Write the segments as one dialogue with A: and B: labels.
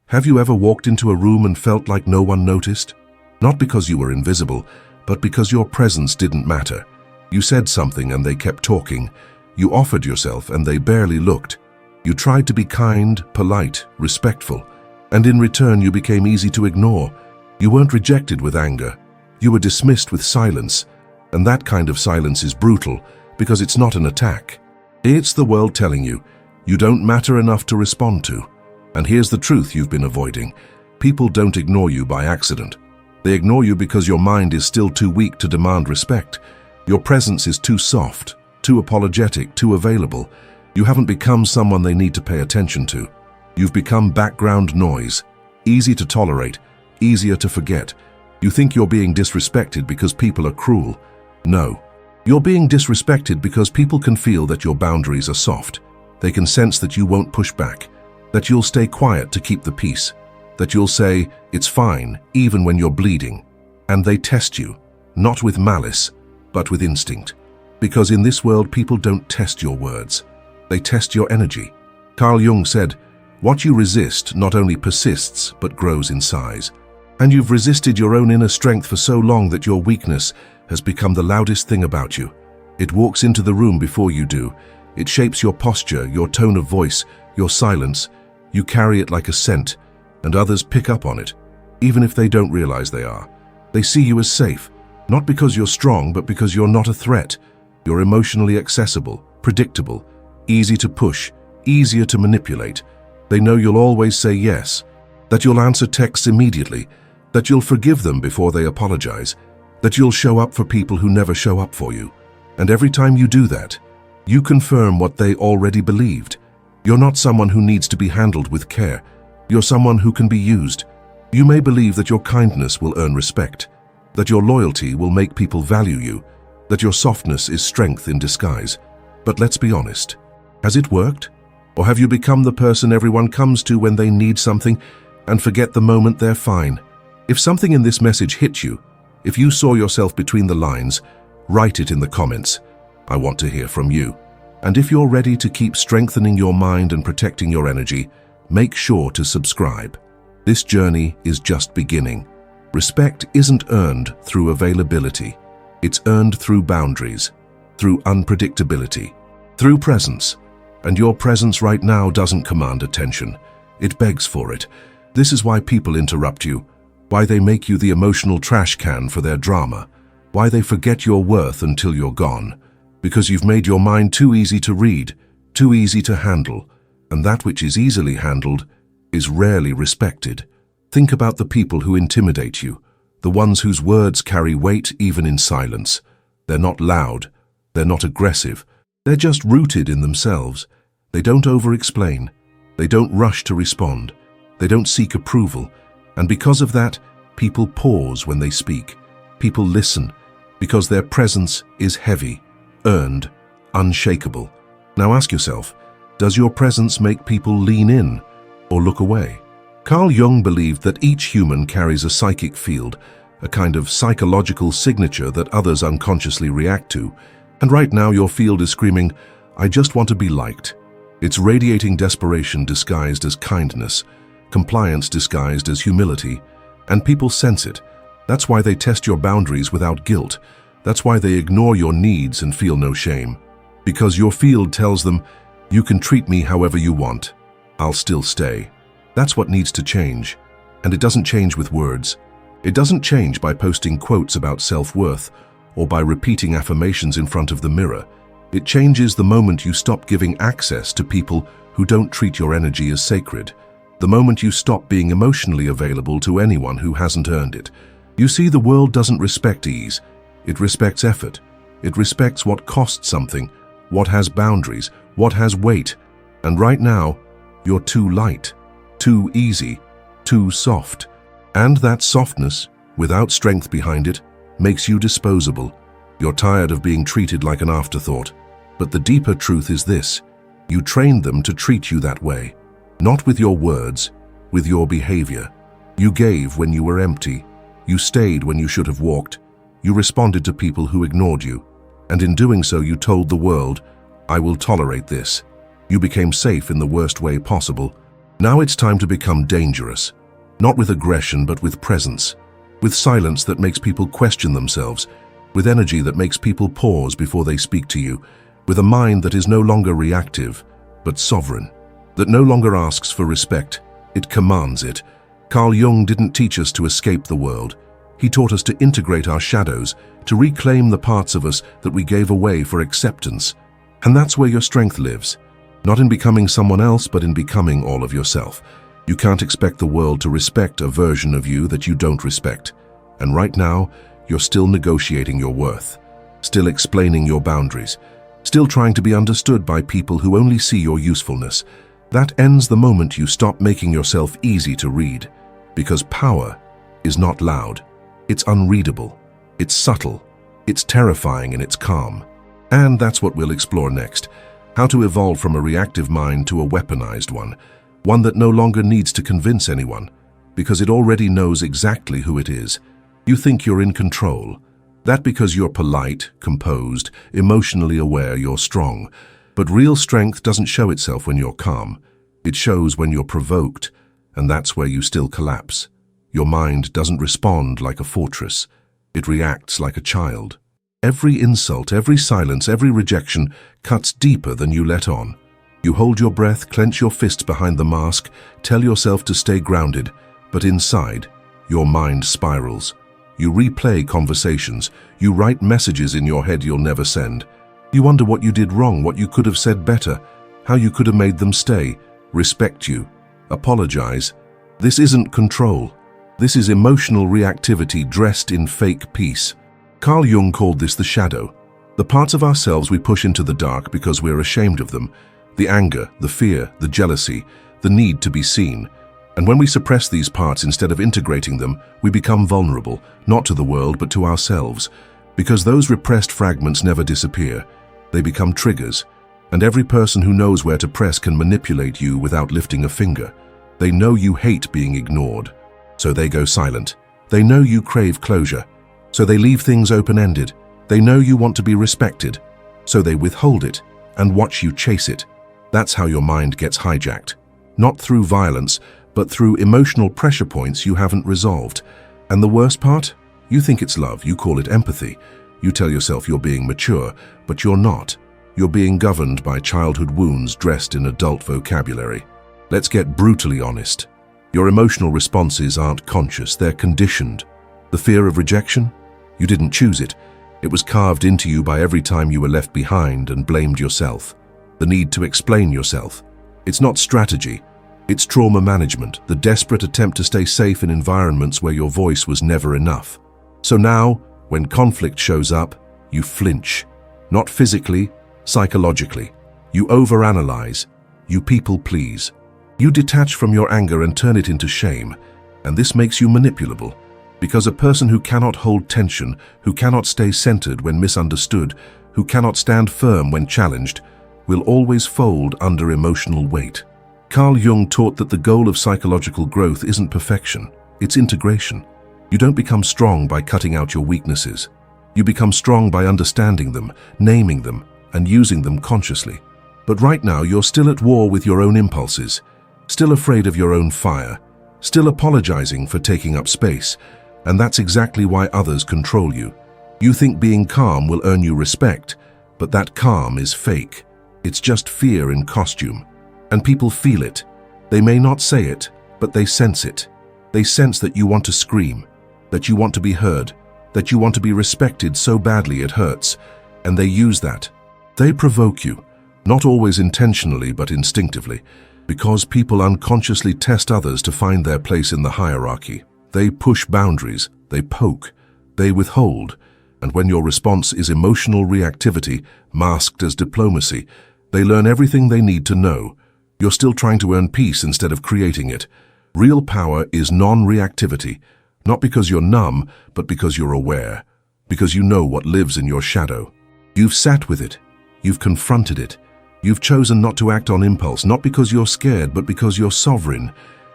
A: Have you ever walked into a room and felt like no one noticed? Not because you were invisible, but because your presence didn't matter. You said something and they kept talking. You offered yourself and they barely looked. You tried to be kind, polite, respectful, and in return you became easy to ignore. You weren't rejected with anger. You were dismissed with silence, and that kind of silence is brutal because it's not an attack. It's the world telling you, you don't matter enough to respond to. And here's the truth you've been avoiding. People don't ignore you by accident. They ignore you because your mind is still too weak to demand respect. Your presence is too soft, too apologetic, too available. You haven't become someone they need to pay attention to. You've become background noise, easy to tolerate, easier to forget. You think you're being disrespected because people are cruel. No. You're being disrespected because people can feel that your boundaries are soft. They can sense that you won't push back, that you'll stay quiet to keep the peace, that you'll say, it's fine, even when you're bleeding. And they test you, not with malice, but with instinct. Because in this world, people don't test your words. They test your energy. Carl Jung said, what you resist not only persists, but grows in size. And you've resisted your own inner strength for so long that your weakness has become the loudest thing about you. It walks into the room before you do. It shapes your posture, your tone of voice, your silence. You carry it like a scent, and others pick up on it, even if they don't realize they are. They see you as safe, not because you're strong, but because you're not a threat. You're emotionally accessible, predictable, easy to push, easier to manipulate. They know you'll always say yes, that you'll answer texts immediately, that you'll forgive them before they apologize, that you'll show up for people who never show up for you. And every time you do that, you confirm what they already believed. You're not someone who needs to be handled with care. You're someone who can be used. You may believe that your kindness will earn respect, that your loyalty will make people value you, that your softness is strength in disguise. But let's be honest. Has it worked? Or have you become the person everyone comes to when they need something and forget the moment they're fine? If something in this message hit you, if you saw yourself between the lines, write it in the comments. I want to hear from you. And if you're ready to keep strengthening your mind and protecting your energy, make sure to subscribe. This journey is just beginning. Respect isn't earned through availability. It's earned through boundaries, through unpredictability, through presence. And your presence right now doesn't command attention. It begs for it. This is why people interrupt you, why they make you the emotional trash can for their drama, why they forget your worth until you're gone. Because you've made your mind too easy to read, too easy to handle, and that which is easily handled is rarely respected. Think about the people who intimidate you, the ones whose words carry weight even in silence. They're not loud, they're not aggressive, they're just rooted in themselves. They don't over-explain, they don't rush to respond, they don't seek approval, and because of that, people pause when they speak. People listen, because their presence is heavy, earned, unshakable. Now ask yourself, does your presence make people lean in or look away? Carl Jung believed that each human carries a psychic field, a kind of psychological signature that others unconsciously react to. And right now your field is screaming, I just want to be liked. It's radiating desperation disguised as kindness, compliance disguised as humility, and people sense it. That's why they test your boundaries without guilt. That's why they ignore your needs and feel no shame. Because your field tells them, you can treat me however you want. I'll still stay. That's what needs to change. And it doesn't change with words. It doesn't change by posting quotes about self-worth or by repeating affirmations in front of the mirror. It changes the moment you stop giving access to people who don't treat your energy as sacred. The moment you stop being emotionally available to anyone who hasn't earned it. You see, the world doesn't respect ease. It respects effort. It respects what costs something, what has boundaries, what has weight. And right now, you're too light, too easy, too soft. And that softness, without strength behind it, makes you disposable. You're tired of being treated like an afterthought. But the deeper truth is this: you trained them to treat you that way. Not with your words, with your behavior. You gave when you were empty. You stayed when you should have walked. You responded to people who ignored you. And in doing so, you told the world, I will tolerate this. You became safe in the worst way possible. Now it's time to become dangerous. Not with aggression, but with presence. With silence that makes people question themselves. With energy that makes people pause before they speak to you. With a mind that is no longer reactive, but sovereign. That no longer asks for respect, it commands it. Carl Jung didn't teach us to escape the world. He taught us to integrate our shadows, to reclaim the parts of us that we gave away for acceptance. And that's where your strength lives. Not in becoming someone else, but in becoming all of yourself. You can't expect the world to respect a version of you that you don't respect. And right now, you're still negotiating your worth. Still explaining your boundaries. Still trying to be understood by people who only see your usefulness. That ends the moment you stop making yourself easy to read. Because power is not loud. It's unreadable. It's subtle. It's terrifying and it's calm. And that's what we'll explore next. How to evolve from a reactive mind to a weaponized one. One that no longer needs to convince anyone. Because it already knows exactly who it is. You think you're in control. That because you're polite, composed, emotionally aware, you're strong. But real strength doesn't show itself when you're calm. It shows when you're provoked. And that's where you still collapse. Your mind doesn't respond like a fortress. It reacts like a child. Every insult, every silence, every rejection cuts deeper than you let on. You hold your breath, clench your fists behind the mask, tell yourself to stay grounded, but inside, your mind spirals. You replay conversations, you write messages in your head you'll never send. You wonder what you did wrong, what you could have said better, how you could have made them stay, respect you, apologize. This isn't control. This is emotional reactivity dressed in fake peace. Carl Jung called this the shadow. The parts of ourselves we push into the dark because we're ashamed of them. The anger, the fear, the jealousy, the need to be seen. And when we suppress these parts instead of integrating them, we become vulnerable, not to the world but to ourselves. Because those repressed fragments never disappear. They become triggers. And every person who knows where to press can manipulate you without lifting a finger. They know you hate being ignored, so they go silent. They know you crave closure, so they leave things open-ended. They know you want to be respected, so they withhold it and watch you chase it. That's how your mind gets hijacked. Not through violence, but through emotional pressure points you haven't resolved. And the worst part? You think it's love, you call it empathy. You tell yourself you're being mature, but you're not. You're being governed by childhood wounds dressed in adult vocabulary. Let's get brutally honest. Your emotional responses aren't conscious, they're conditioned. The fear of rejection? You didn't choose it. It was carved into you by every time you were left behind and blamed yourself. The need to explain yourself. It's not strategy. It's trauma management, the desperate attempt to stay safe in environments where your voice was never enough. So now, when conflict shows up, you flinch. Not physically, psychologically. You overanalyze. You people please. You detach from your anger and turn it into shame. And this makes you manipulable. Because a person who cannot hold tension, who cannot stay centered when misunderstood, who cannot stand firm when challenged, will always fold under emotional weight. Carl Jung taught that the goal of psychological growth isn't perfection, it's integration. You don't become strong by cutting out your weaknesses. You become strong by understanding them, naming them, and using them consciously. But right now you're still at war with your own impulses, still afraid of your own fire, still apologizing for taking up space. And that's exactly why others control you. You think being calm will earn you respect, but that calm is fake. It's just fear in costume. And people feel it. They may not say it, but they sense it. They sense that you want to scream, that you want to be heard, that you want to be respected so badly it hurts. And they use that. They provoke you, not always intentionally but instinctively, because people unconsciously test others to find their place in the hierarchy. They push boundaries, they poke, they withhold, and when your response is emotional reactivity, masked as diplomacy, they learn everything they need to know. You're still trying to earn peace instead of creating it. Real power is non-reactivity, not because you're numb, but because you're aware, because you know what lives in your shadow. You've sat with it, you've confronted it, you've chosen not to act on impulse, not because you're scared, but because you're sovereign.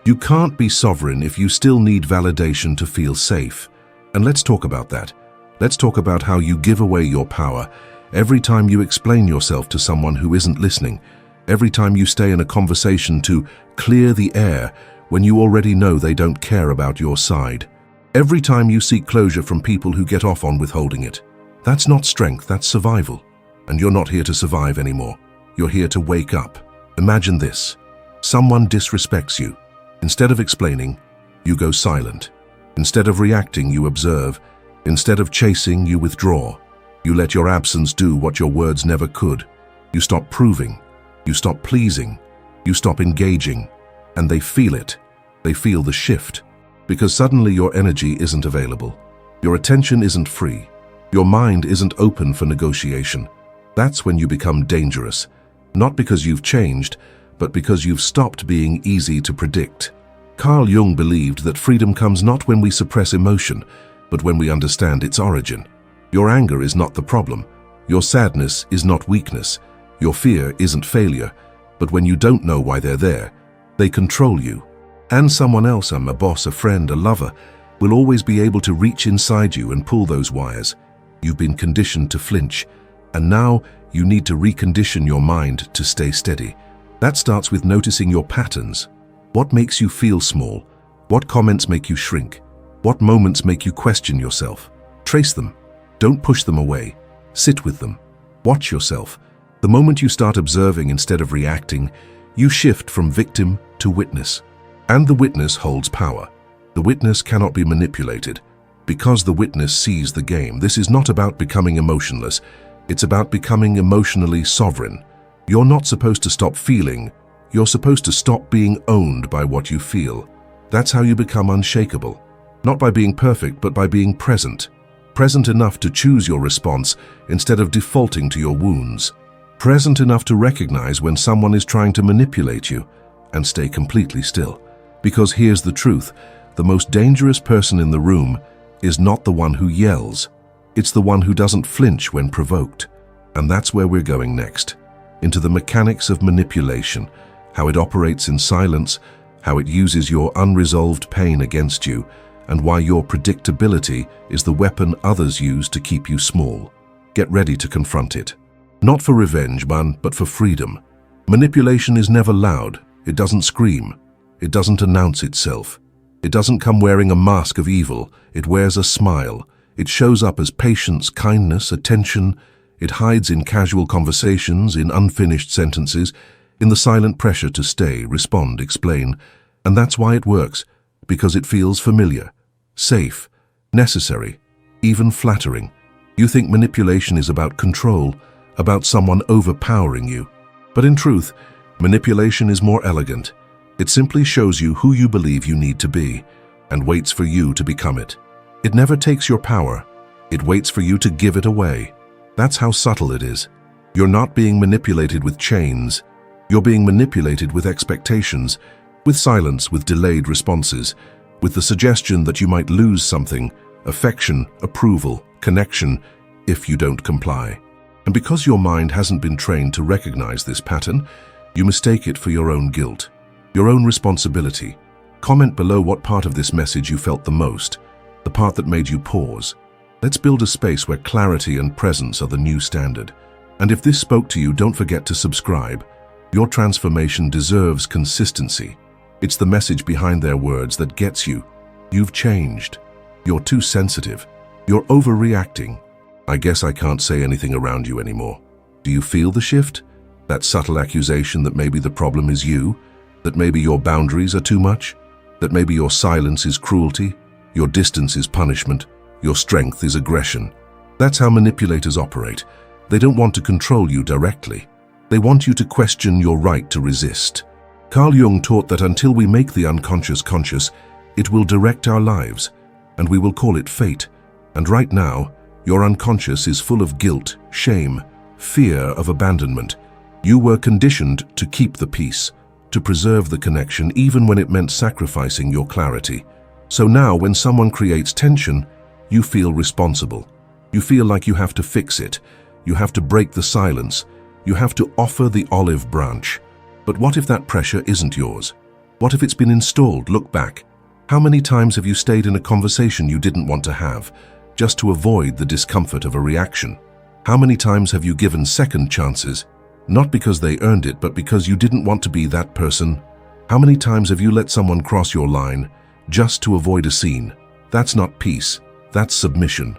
A: You can't be sovereign if you still need validation to feel safe. And let's talk about that. Let's talk about how you give away your power every time you explain yourself to someone who isn't listening, Every time you stay in a conversation to clear the air when you already know they don't care about your side. Every time you seek closure from people who get off on withholding it. That's not strength, that's survival. And you're not here to survive anymore. You're here to wake up. Imagine this. Someone disrespects you. Instead of explaining, you go silent. Instead of reacting, you observe. Instead of chasing, you withdraw. You let your absence do what your words never could. You stop proving. You stop pleasing. You stop engaging. And they feel it. They feel the shift. Because suddenly your energy isn't available. Your attention isn't free. Your mind isn't open for negotiation. That's when you become dangerous. Not because you've changed, but because you've stopped being easy to predict. Carl Jung believed that freedom comes not when we suppress emotion, but when we understand its origin. Your anger is not the problem. Your sadness is not weakness. Your fear isn't failure. But when you don't know why they're there, they control you. And someone else, a boss, a friend, a lover, will always be able to reach inside you and pull those wires. You've been conditioned to flinch, and now you need to recondition your mind to stay steady. That starts with noticing your patterns. What makes you feel small? What comments make you shrink? What moments make you question yourself? Trace them. Don't push them away. Sit with them. Watch yourself. The moment you start observing instead of reacting, you shift from victim to witness. And the witness holds power. The witness cannot be manipulated. Because the witness sees the game, this is not about becoming emotionless. It's about becoming emotionally sovereign. You're not supposed to stop feeling. You're supposed to stop being owned by what you feel. That's how you become unshakable. Not by being perfect, but by being present. Present enough to choose your response instead of defaulting to your wounds. Present enough to recognize when someone is trying to manipulate you and stay completely still. Because here's the truth, the most dangerous person in the room is not the one who yells. It's the one who doesn't flinch when provoked. And that's where we're going next. Into the mechanics of manipulation, how it operates in silence, how it uses your unresolved pain against you, and why your predictability is the weapon others use to keep you small. Get ready to confront it. Not for revenge, but for freedom. Manipulation is never loud. It doesn't scream. It doesn't announce itself. It doesn't come wearing a mask of evil. It wears a smile. It shows up as patience, kindness, attention. It hides in casual conversations, in unfinished sentences, in the silent pressure to stay, respond, explain. And that's why it works, because it feels familiar, safe, necessary, even flattering. You think manipulation is about control, about someone overpowering you. But in truth, manipulation is more elegant. It simply shows you who you believe you need to be, and waits for you to become it. It never takes your power. It waits for you to give it away. That's how subtle it is. You're not being manipulated with chains. You're being manipulated with expectations, with silence, with delayed responses, with the suggestion that you might lose something, affection, approval, connection, if you don't comply. And because your mind hasn't been trained to recognize this pattern, you mistake it for your own guilt, your own responsibility. Comment below what part of this message you felt the most, the part that made you pause. Let's build a space where clarity and presence are the new standard. And if this spoke to you, don't forget to subscribe. Your transformation deserves consistency. It's the message behind their words that gets you. You've changed. You're too sensitive. You're overreacting. I guess I can't say anything around you anymore. Do you feel the shift? That subtle accusation that maybe the problem is you? That maybe your boundaries are too much? That maybe your silence is cruelty? Your distance is punishment? Your strength is aggression? That's how manipulators operate. They don't want to control you directly. They want you to question your right to resist. Carl Jung taught that until we make the unconscious conscious, it will direct our lives, and we will call it fate. And right now, your unconscious is full of guilt, shame, fear of abandonment. You were conditioned to keep the peace, to preserve the connection even when it meant sacrificing your clarity. So now when someone creates tension, you feel responsible. You feel like you have to fix it. You have to break the silence. You have to offer the olive branch. But what if that pressure isn't yours? What if it's been installed? Look back. How many times have you stayed in a conversation you didn't want to have, just to avoid the discomfort of a reaction? How many times have you given second chances, Not because they earned it, but because you didn't want to be that person. How many times have you let someone cross your line just to avoid a scene? That's not peace, that's submission.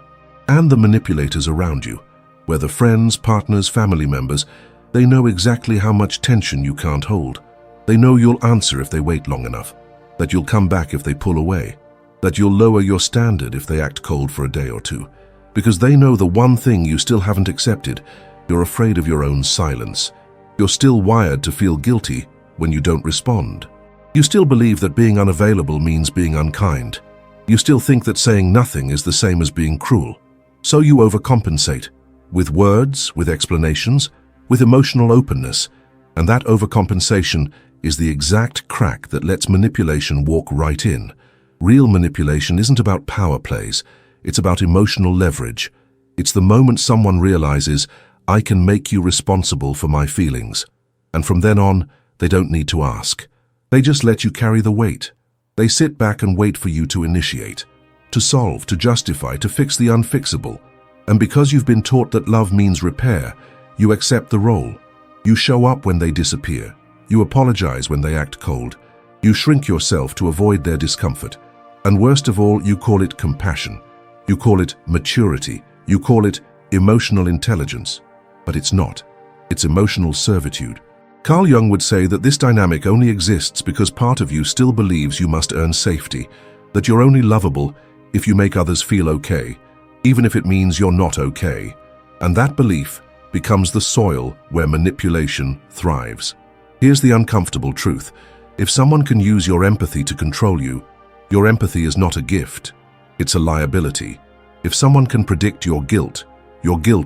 A: And the manipulators around you, whether friends, partners, family members, they know exactly how much tension you can't hold. They know you'll answer if they wait long enough, that you'll come back if they pull away, that you'll lower your standard if they act cold for a day or two. Because they know the one thing you still haven't accepted: you're afraid of your own silence. You're still wired to feel guilty when you don't respond. You still believe that being unavailable means being unkind. You still think that saying nothing is the same as being cruel. So you overcompensate, with words, with explanations, with emotional openness, and that overcompensation is the exact crack that lets manipulation walk right in. Real manipulation isn't about power plays, it's about emotional leverage. It's the moment someone realizes, I can make you responsible for my feelings. And from then on, they don't need to ask. They just let you carry the weight. They sit back and wait for you to initiate, to solve, to justify, to fix the unfixable. And because you've been taught that love means repair, you accept the role. You show up when they disappear. You apologize when they act cold. You shrink yourself to avoid their discomfort. And worst of all, you call it compassion. You call it maturity. You call it emotional intelligence. But it's not. It's emotional servitude. Carl Jung would say that this dynamic only exists because part of you still believes you must earn safety, that you're only lovable if you make others feel okay, even if it means you're not okay. And that belief becomes the soil where manipulation thrives. Here's the uncomfortable truth. If someone can use your empathy to control you, your empathy is not a gift. It's a liability. If someone can predict your guilt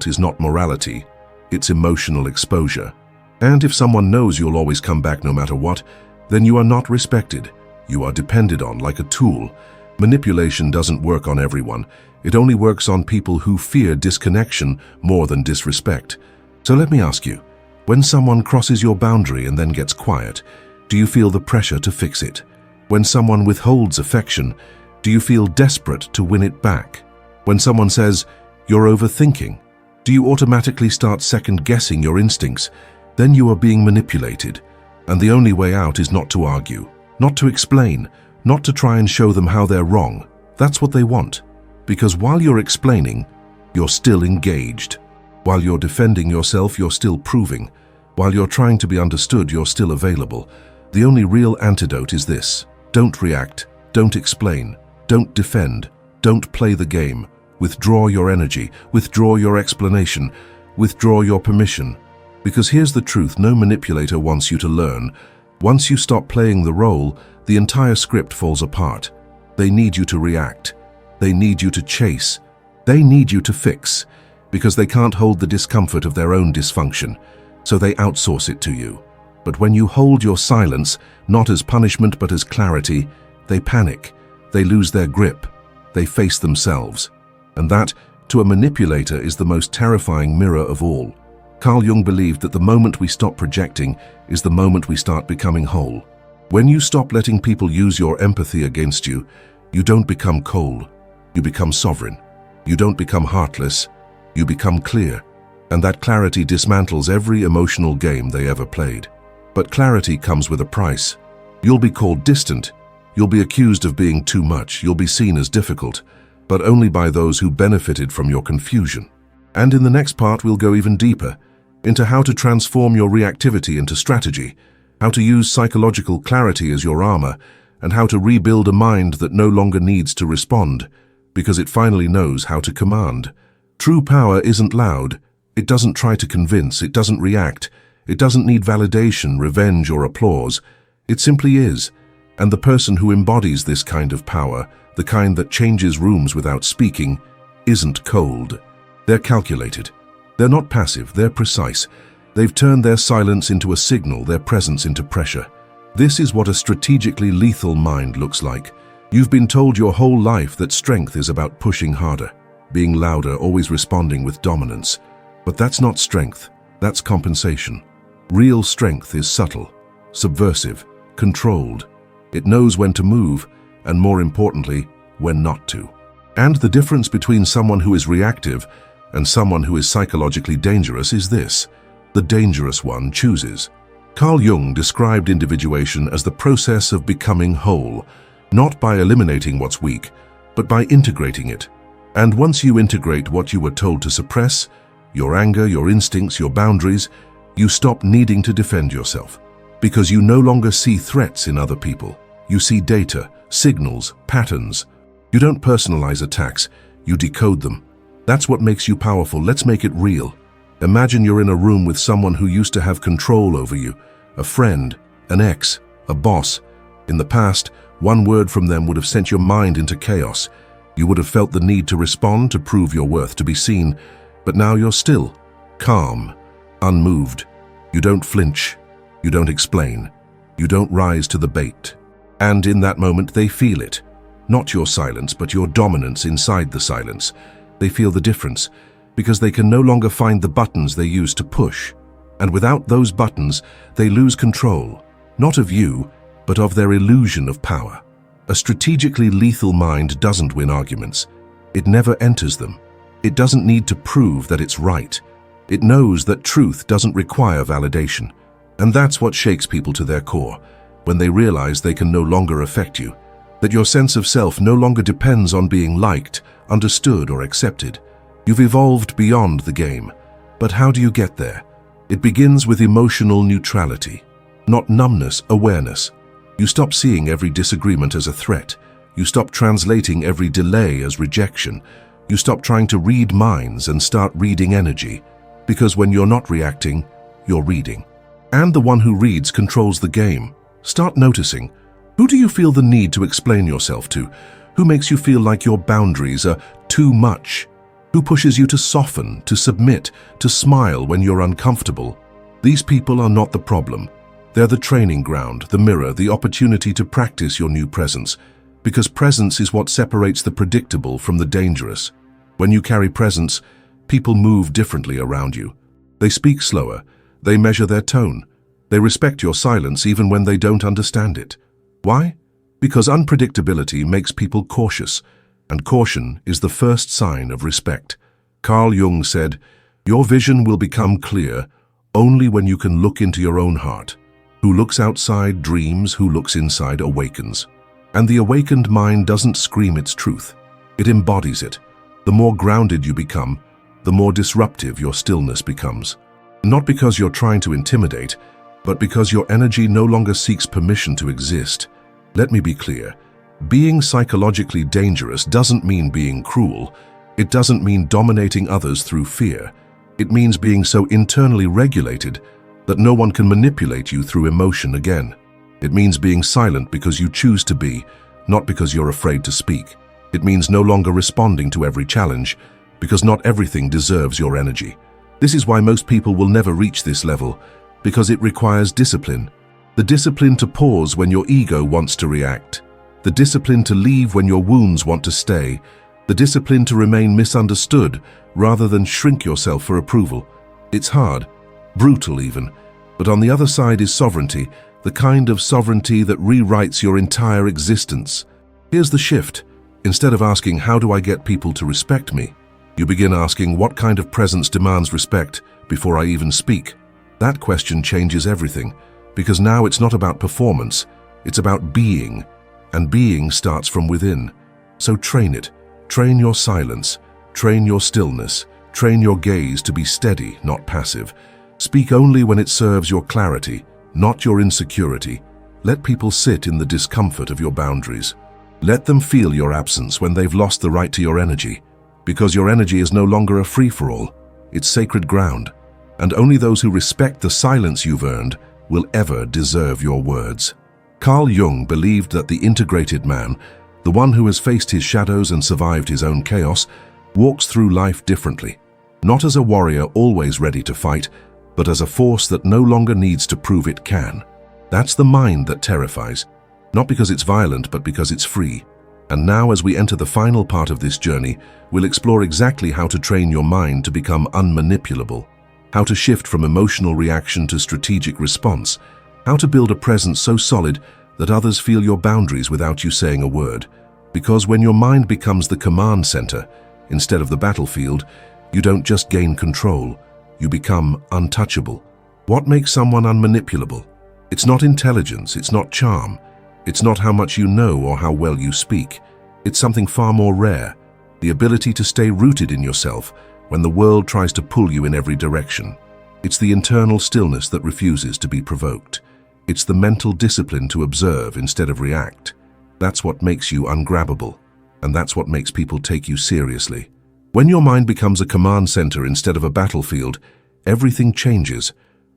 A: is not morality. It's emotional exposure. And if someone knows you'll always come back no matter what, then you are not respected. You are depended on like a tool. Manipulation doesn't work on everyone. It only works on people who fear disconnection more than disrespect. So let me ask you, when someone crosses your boundary and then gets quiet, do you feel the pressure to fix it? When someone withholds affection, do you feel desperate to win it back? When someone says, you're overthinking, do you automatically start second-guessing your instincts? Then you are being manipulated. And the only way out is not to argue, not to explain, not to try and show them how they're wrong. That's what they want. Because while you're explaining, you're still engaged. While you're defending yourself, you're still proving. While you're trying to be understood, you're still available. The only real antidote is this: don't react, don't explain, don't defend, don't play the game. Withdraw your energy, withdraw your explanation, withdraw your permission. Because here's the truth no manipulator wants you to learn. Once you stop playing the role, the entire script falls apart. They need you to react. They need you to chase. They need you to fix. Because they can't hold the discomfort of their own dysfunction, so they outsource it to you. But when you hold your silence, not as punishment but as clarity, they panic, they lose their grip, they face themselves. And that, to a manipulator, is the most terrifying mirror of all. Carl Jung believed that the moment we stop projecting is the moment we start becoming whole. When you stop letting people use your empathy against you, you don't become cold, you become sovereign. You don't become heartless, you become clear. And that clarity dismantles every emotional game they ever played. But clarity comes with a price. You'll be called distant, you'll be accused of being too much, you'll be seen as difficult, but only by those who benefited from your confusion. And in the next part, we'll go even deeper into how to transform your reactivity into strategy, how to use psychological clarity as your armor, and how to rebuild a mind that no longer needs to respond, because it finally knows how to command. True power isn't loud. It doesn't try to convince. It doesn't react. It doesn't need validation, revenge, or applause. It simply is. And the person who embodies this kind of power, the kind that changes rooms without speaking, isn't cold. They're calculated. They're not passive, they're precise. They've turned their silence into a signal, their presence into pressure. This is what a strategically lethal mind looks like. You've been told your whole life that strength is about pushing harder, being louder, always responding with dominance. But that's not strength, that's compensation. Real strength is subtle, subversive, controlled. It knows when to move, and more importantly, when not to. And the difference between someone who is reactive and someone who is psychologically dangerous is this: The dangerous one chooses. Carl Jung described individuation as the process of becoming whole, not by eliminating what's weak, but by integrating it. And once you integrate what you were told to suppress, your anger, your instincts, your boundaries, you stop needing to defend yourself. Because you no longer see threats in other people. You see data, signals, patterns. You don't personalize attacks, you decode them. That's what makes you powerful. Let's make it real. Imagine you're in a room with someone who used to have control over you, a friend, an ex, a boss. In the past, one word from them would have sent your mind into chaos. You would have felt the need to respond, to prove your worth, to be seen. But now you're still, calm, unmoved. You don't flinch. You don't explain. You don't rise to the bait. And in that moment, they feel it. Not your silence, but your dominance inside the silence. They feel the difference, because they can no longer find the buttons they used to push. And without those buttons, they lose control, not of you, but of their illusion of power. A strategically lethal mind doesn't win arguments. It never enters them. It doesn't need to prove that it's right. It knows that truth doesn't require validation. And that's what shakes people to their core, when they realize they can no longer affect you, that your sense of self no longer depends on being liked, understood, or accepted. You've evolved beyond the game. But how do you get there? It begins with emotional neutrality, not numbness, awareness. You stop seeing every disagreement as a threat. You stop translating every delay as rejection. You stop trying to read minds and start reading energy. Because when you're not reacting, you're reading. And the one who reads controls the game. Start noticing. Who do you feel the need to explain yourself to? Who makes you feel like your boundaries are too much? Who pushes you to soften, to submit, to smile when you're uncomfortable? These people are not the problem. They're the training ground, the mirror, the opportunity to practice your new presence. Because presence is what separates the predictable from the dangerous. When you carry presence, people move differently around you. They speak slower. They measure their tone. They respect your silence even when they don't understand it. Why? Because unpredictability makes people cautious, and caution is the first sign of respect. Carl Jung said, "Your vision will become clear only when you can look into your own heart. Who looks outside dreams, who looks inside awakens." And the awakened mind doesn't scream its truth. It embodies it. The more grounded you become, the more disruptive your stillness becomes. Not because you're trying to intimidate, but because your energy no longer seeks permission to exist. Let me be clear. Being psychologically dangerous doesn't mean being cruel. It doesn't mean dominating others through fear. It means being so internally regulated that no one can manipulate you through emotion again. It means being silent because you choose to be, not because you're afraid to speak. It means no longer responding to every challenge, because not everything deserves your energy. This is why most people will never reach this level, because it requires discipline. The discipline to pause when your ego wants to react. The discipline to leave when your wounds want to stay. The discipline to remain misunderstood rather than shrink yourself for approval. It's hard, brutal even, but on the other side is sovereignty, the kind of sovereignty that rewrites your entire existence. Here's the shift. Instead of asking, how do I get people to respect me? You begin asking, what kind of presence demands respect before I even speak? That question changes everything, because now it's not about performance, it's about being, and being starts from within. So train it. Train your silence, train your stillness, train your gaze to be steady, not passive. Speak only when it serves your clarity, not your insecurity. Let people sit in the discomfort of your boundaries. Let them feel your absence when they've lost the right to your energy, because your energy is no longer a free-for-all. It's sacred ground, and only those who respect the silence you've earned will ever deserve your words. Carl Jung believed that the integrated man, the one who has faced his shadows and survived his own chaos, walks through life differently, not as a warrior always ready to fight, but as a force that no longer needs to prove it can. That's the mind that terrifies, not because it's violent, but because it's free. And now, as we enter the final part of this journey, we'll explore exactly how to train your mind to become unmanipulable, how to shift from emotional reaction to strategic response, how to build a presence so solid that others feel your boundaries without you saying a word. Because when your mind becomes the command center, instead of the battlefield, you don't just gain control, you become untouchable. What makes someone unmanipulable? It's not intelligence, it's not charm, it's not how much you know or how well you speak. It's something far more rare, the ability to stay rooted in yourself when the world tries to pull you in every direction. It's the internal stillness that refuses to be provoked. It's the mental discipline to observe instead of react. That's what makes you ungrabbable, and that's what makes people take you seriously. When your mind becomes a command center instead of a battlefield, everything changes.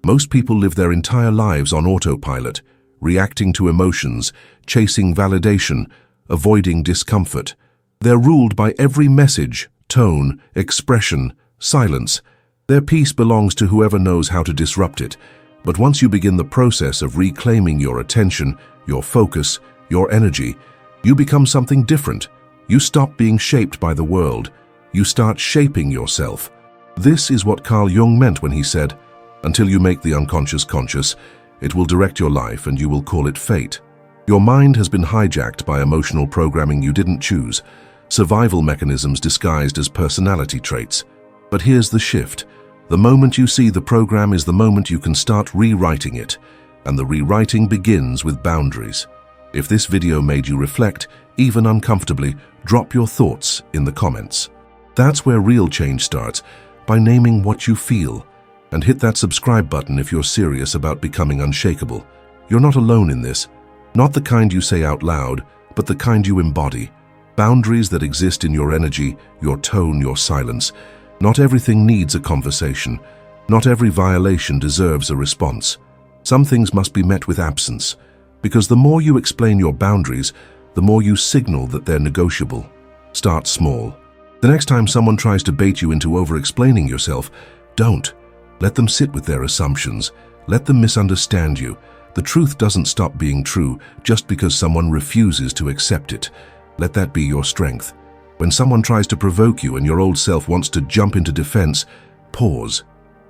A: Most people live their entire lives on autopilot, reacting to emotions, chasing validation, avoiding discomfort. They're ruled by every message, tone, expression, silence. Their peace belongs to whoever knows how to disrupt it. But once you begin the process of reclaiming your attention, your focus, your energy, you become something different. You stop being shaped by the world. You start shaping yourself. This is what Carl Jung meant when he said, "Until you make the unconscious conscious, it will direct your life and you will call it fate." Your mind has been hijacked by emotional programming you didn't choose, survival mechanisms disguised as personality traits. But here's the shift. The moment you see the program is the moment you can start rewriting it, and the rewriting begins with boundaries. If this video made you reflect, even uncomfortably, drop your thoughts in the comments. That's where real change starts, by naming what you feel. And hit that subscribe button if you're serious about becoming unshakable. You're not alone in this. Not the kind you say out loud, but the kind you embody. Boundaries that exist in your energy, your tone, your silence. Not everything needs a conversation. Not every violation deserves a response. Some things must be met with absence, because the more you explain your boundaries, the more you signal that they're negotiable. Start small. The next time someone tries to bait you into over-explaining yourself, don't. Let them sit with their assumptions. Let them misunderstand you. The truth doesn't stop being true just because someone refuses to accept it. Let that be your strength. When someone tries to provoke you and your old self wants to jump into defense, pause,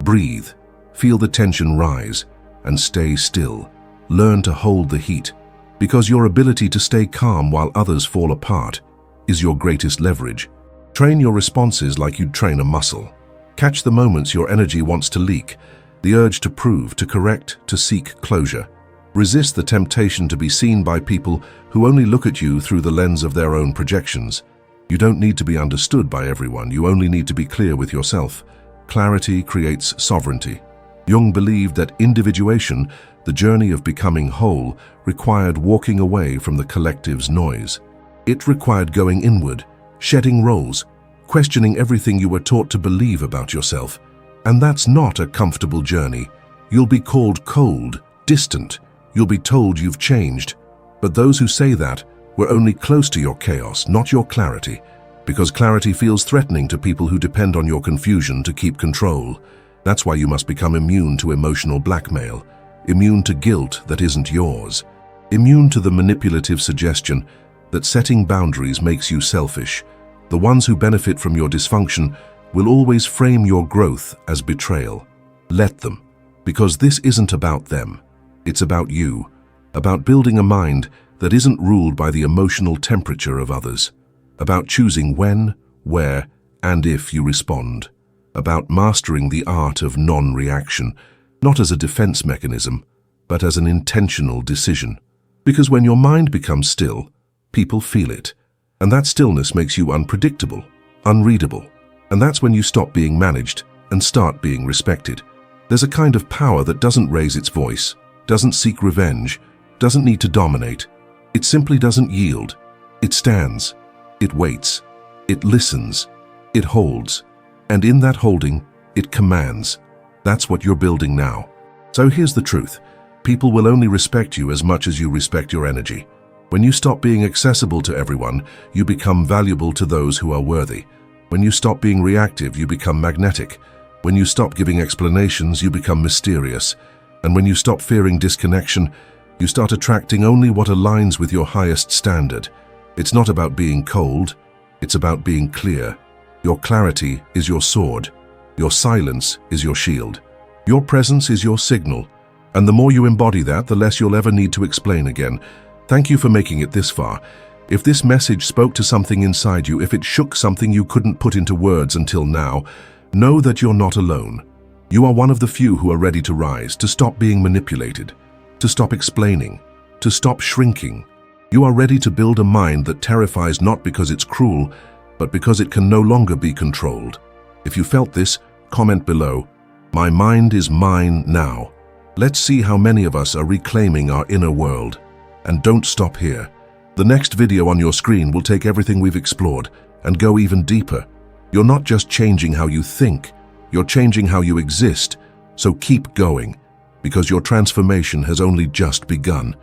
A: breathe, feel the tension rise, and stay still. Learn to hold the heat, because your ability to stay calm while others fall apart is your greatest leverage. Train your responses like you'd train a muscle. Catch the moments your energy wants to leak, the urge to prove, to correct, to seek closure. Resist the temptation to be seen by people who only look at you through the lens of their own projections. You don't need to be understood by everyone, you only need to be clear with yourself. Clarity creates sovereignty. Jung believed that individuation, the journey of becoming whole, required walking away from the collective's noise. It required going inward, shedding roles, questioning everything you were taught to believe about yourself. And that's not a comfortable journey. You'll be called cold, distant. You'll be told you've changed. But those who say that were only close to your chaos, not your clarity, because clarity feels threatening to people who depend on your confusion to keep control. That's why you must become immune to emotional blackmail, immune to guilt that isn't yours, immune to the manipulative suggestion that setting boundaries makes you selfish. The ones who benefit from your dysfunction will always frame your growth as betrayal. Let them, because this isn't about them. It's about you, about building a mind that isn't ruled by the emotional temperature of others, about choosing when, where, and if you respond, about mastering the art of non-reaction, not as a defense mechanism, but as an intentional decision. Because when your mind becomes still, people feel it, and that stillness makes you unpredictable, unreadable, and that's when you stop being managed and start being respected. There's a kind of power that doesn't raise its voice, doesn't seek revenge, doesn't need to dominate. It simply doesn't yield. It stands, it waits, it listens, it holds, and in that holding, it commands. That's what you're building now. So here's the truth. People will only respect you as much as you respect your energy. When you stop being accessible to everyone, you become valuable to those who are worthy. When you stop being reactive, you become magnetic. When you stop giving explanations, you become mysterious. And when you stop fearing disconnection, you start attracting only what aligns with your highest standard. It's not about being cold, it's about being clear. Your clarity is your sword. Your silence is your shield. Your presence is your signal. And the more you embody that, the less you'll ever need to explain again. Thank you for making it this far. If this message spoke to something inside you, if it shook something you couldn't put into words until now, know that you're not alone. You are one of the few who are ready to rise, to stop being manipulated, to stop explaining, to stop shrinking. You are ready to build a mind that terrifies not because it's cruel, but because it can no longer be controlled. If you felt this, comment below. My mind is mine now. Let's see how many of us are reclaiming our inner world. And don't stop here. The next video on your screen will take everything we've explored and go even deeper. You're not just changing how you think, you're changing how you exist. So keep going, because your transformation has only just begun.